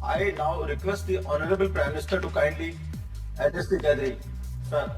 I now request the Honorable Prime Minister to kindly address the gathering. Sir.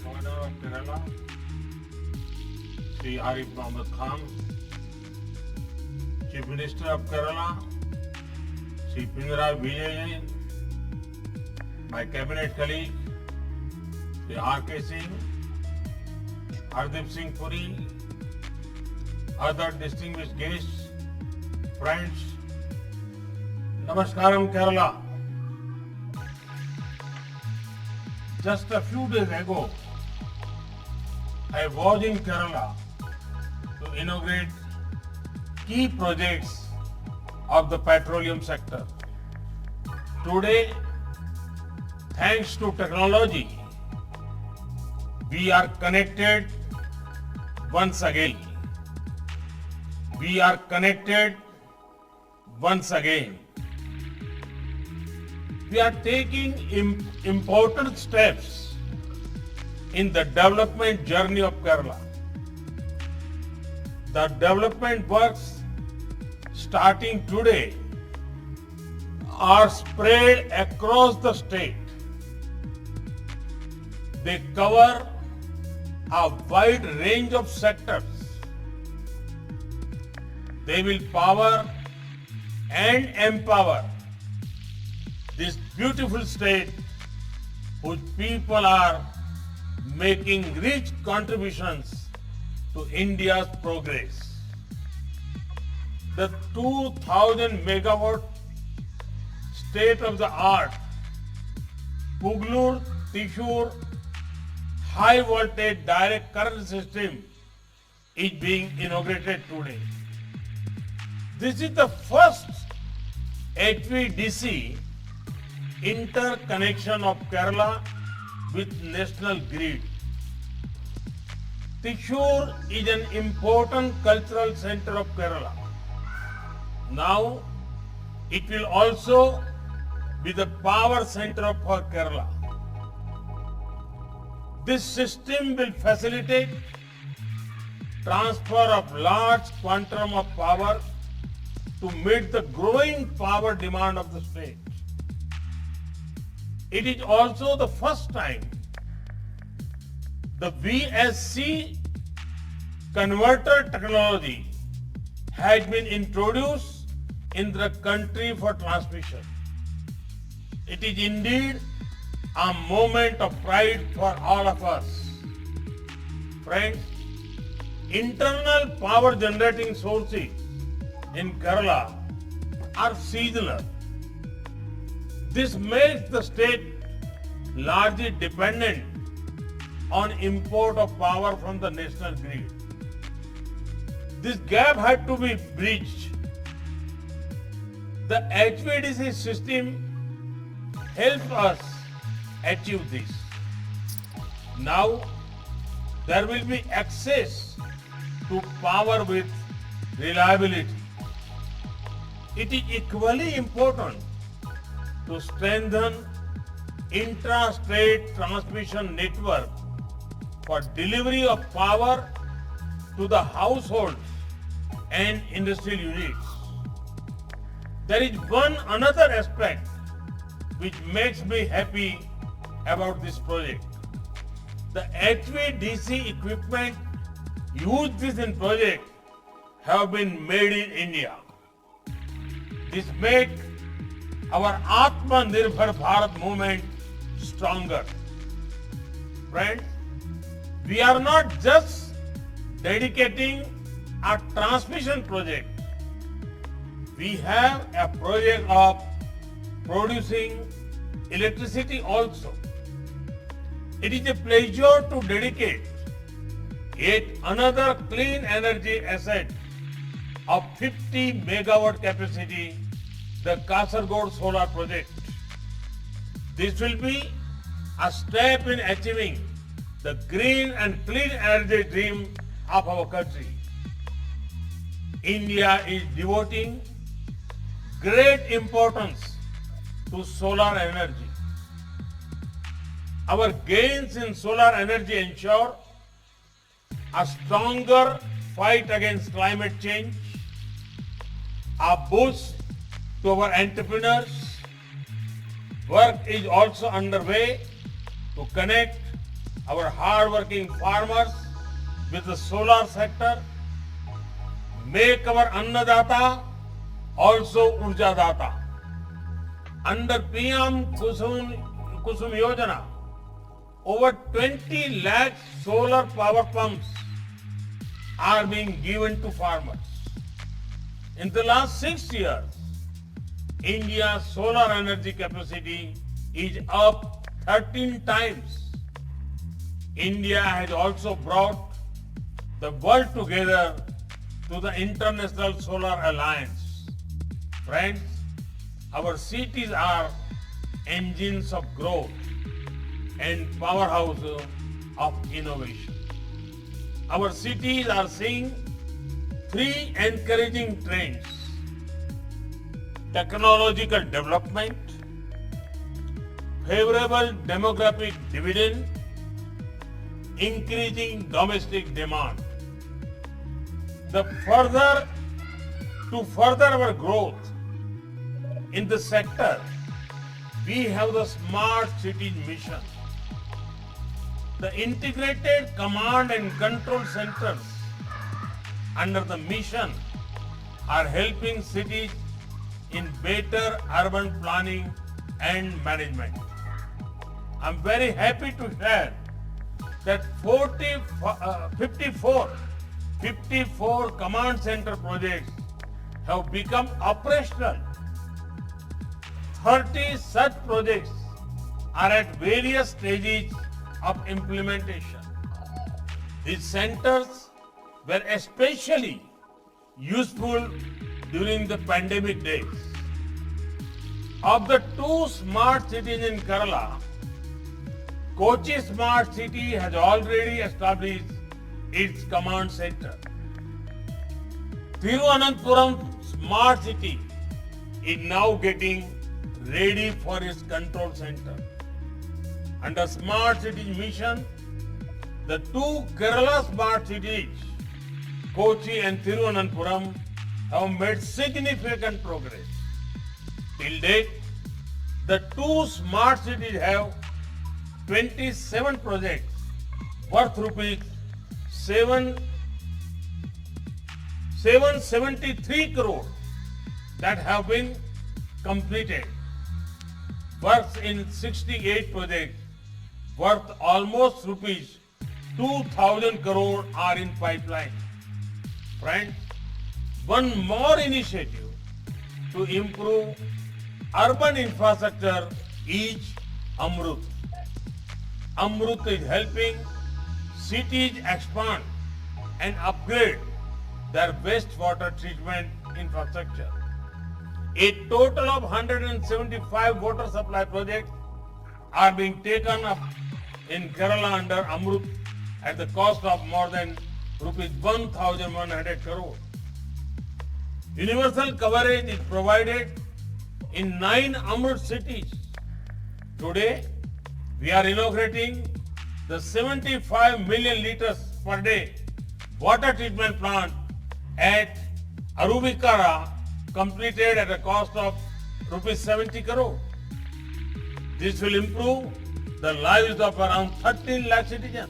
Governor of Kerala, Sri Arif Mohammed Khan, Chief Minister of Kerala, Sri Pinarayi Vijayan, my cabinet colleague, Sri R.K. Singh, Hardeep Singh Puri, other distinguished guests, friends, Namaskaram Kerala. Just a few days ago, I was in Kerala to inaugurate key projects of the petroleum sector. Today, thanks to technology, we are connected once again. We are connected once again. We are taking important steps in the development journey of Kerala. The development works starting today are spread across the state. They cover a wide range of sectors. They will power and empower this beautiful state whose people are making rich contributions to India's progress. The 2000 megawatt state-of-the-art Pugalur-Thrissur high voltage direct current system is being inaugurated today. This is the first HVDC interconnection of Kerala with national grid. Thrissur is an important cultural center of Kerala. Now, it will also be the power center for Kerala. This system will facilitate transfer of large quantum of power to meet the growing power demand of the state. It is also the first time the VSC converter technology has been introduced in the country for transmission. It is indeed a moment of pride for all of us. Friends, internal power generating sources in Kerala are seasonal. This makes the state largely dependent on import of power from the national grid. This gap had to be bridged. The HVDC system helps us achieve this. Now, there will be access to power with reliability. It is equally important to strengthen intra-state transmission network for delivery of power to the households and industrial units. There is one another aspect which makes me happy about this project. The HVDC equipment used in this project have been made in India. This makes our Atmanirbhar Bharat movement stronger. Friends, we are not just dedicating a transmission project. We have a project of producing electricity also. It is a pleasure to dedicate yet another clean energy asset of 50 megawatt capacity, the Kasaragod Solar Project. This will be a step in achieving the green and clean energy dream of our country. India is devoting great importance to solar energy. Our gains in solar energy ensure a stronger fight against climate change, a boost to our entrepreneurs. Work is also underway to connect our hard-working farmers with the solar sector, make our Annadata also Urjadata. Under PM Kusum Yojana, over 20 lakh solar power pumps are being given to farmers. In the last 6 years, India's solar energy capacity is up 13 times. India has also brought the world together to the International Solar Alliance. Friends, our cities are engines of growth and powerhouses of innovation. Our cities are seeing three encouraging trends: technological development, favorable demographic dividend, increasing domestic demand. To further our growth in the sector, we have the Smart Cities Mission. The integrated command and control centers under the mission are helping cities in better urban planning and management. I'm very happy to share that 54 command center projects have become operational. 30 such projects are at various stages of implementation. These centers were especially useful during the pandemic days. Of the 2 smart cities in Kerala, Kochi Smart City has already established its command center. Thiruvananthapuram Smart City is now getting ready for its control center. Under Smart Cities Mission, the 2 Kerala Smart Cities, Kochi and Thiruvananthapuram, have made significant progress. Till date, the 2 smart cities have 27 projects worth rupees 773 crore that have been completed. Works in 68 projects worth almost rupees 2,000 crore are in pipeline. Friends, one more initiative to improve urban infrastructure is Amrut. Amrut is helping cities expand and upgrade their wastewater treatment infrastructure. A total of 175 water supply projects are being taken up in Kerala under Amrut at the cost of more than rupees 1,100 crore. Universal coverage is provided in 9 Amrut cities. Today, we are inaugurating the 75 million liters per day water treatment plant at Arubikara, completed at a cost of rupees 70 crore. This will improve the lives of around 13 lakh citizens.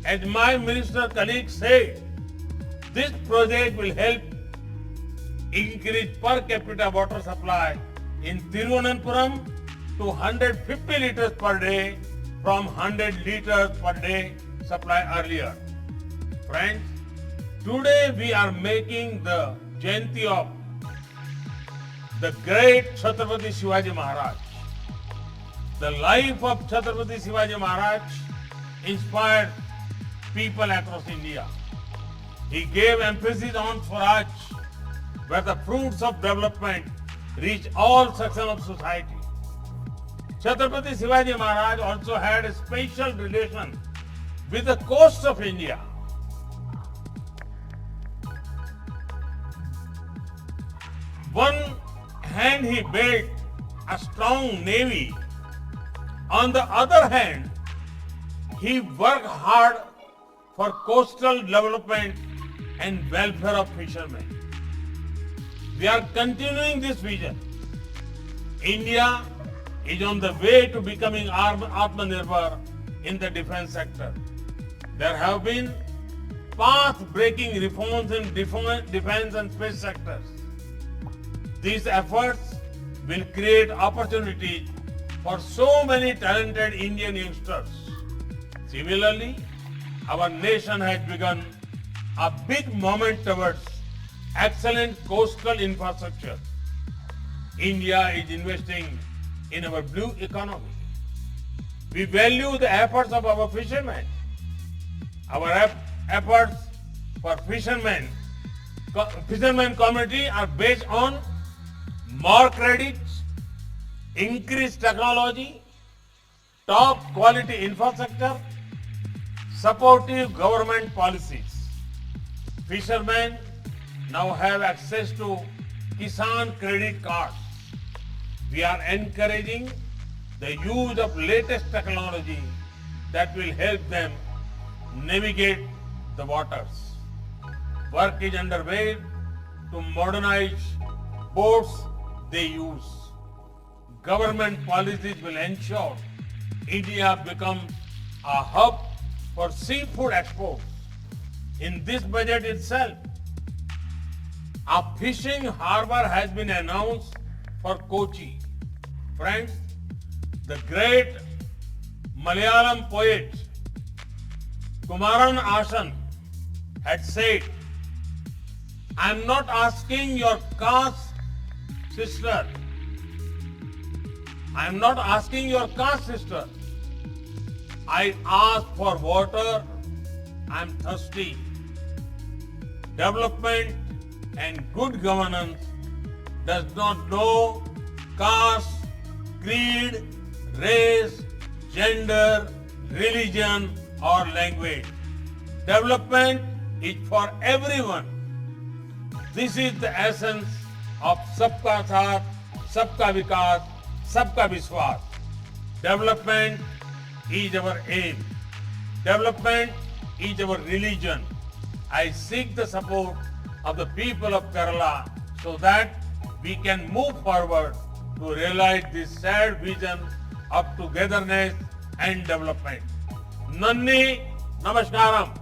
As my minister colleague said, this project will help increase per capita water supply in Thiruvananthapuram to 150 liters per day from 100 liters per day supply earlier. Friends, today we are making the Jayanti of the great Chhatrapati Shivaji Maharaj. The life of Chhatrapati Shivaji Maharaj inspired people across India. He gave emphasis on Swaraj, where the fruits of development reach all sections of society. Chhatrapati Shivaji Maharaj also had a special relation with the coast of India. One hand he built a strong navy, On the other hand, he worked hard for coastal development and welfare of fishermen. We are continuing this vision. India is on the way to becoming Atmanirbhar in the defense sector. There have been path-breaking reforms in defense and space sectors. These efforts will create opportunities for so many talented Indian youngsters. Similarly, our nation has begun a big movement towards excellent coastal infrastructure. India is investing in our blue economy. We value the efforts of our fishermen. Our efforts for fishermen community are based on more credits, increased technology, top quality infrastructure, supportive government policies. Fishermen now have access to Kisan credit cards. We are encouraging the use of latest technology that will help them navigate the waters. Work is underway to modernize boats they use. Government policies will ensure India becomes a hub for seafood exports. In this budget itself, a fishing harbor has been announced for Kochi. Friends, the great Malayalam poet Kumaran Ashan had said, "I am not asking your caste, sister. I am not asking your caste, sister. I ask for water. I am thirsty." Development and good governance does not know caste, creed, race, gender, religion, or language. Development is for everyone. This is the essence of Sabka Saath, Sabka Vikas, Sabka Vishwas. Development is our aim. Development is our religion. I seek the support of the people of Kerala so that we can move forward to realize this shared vision of togetherness and development. Nanni, Namaskaram.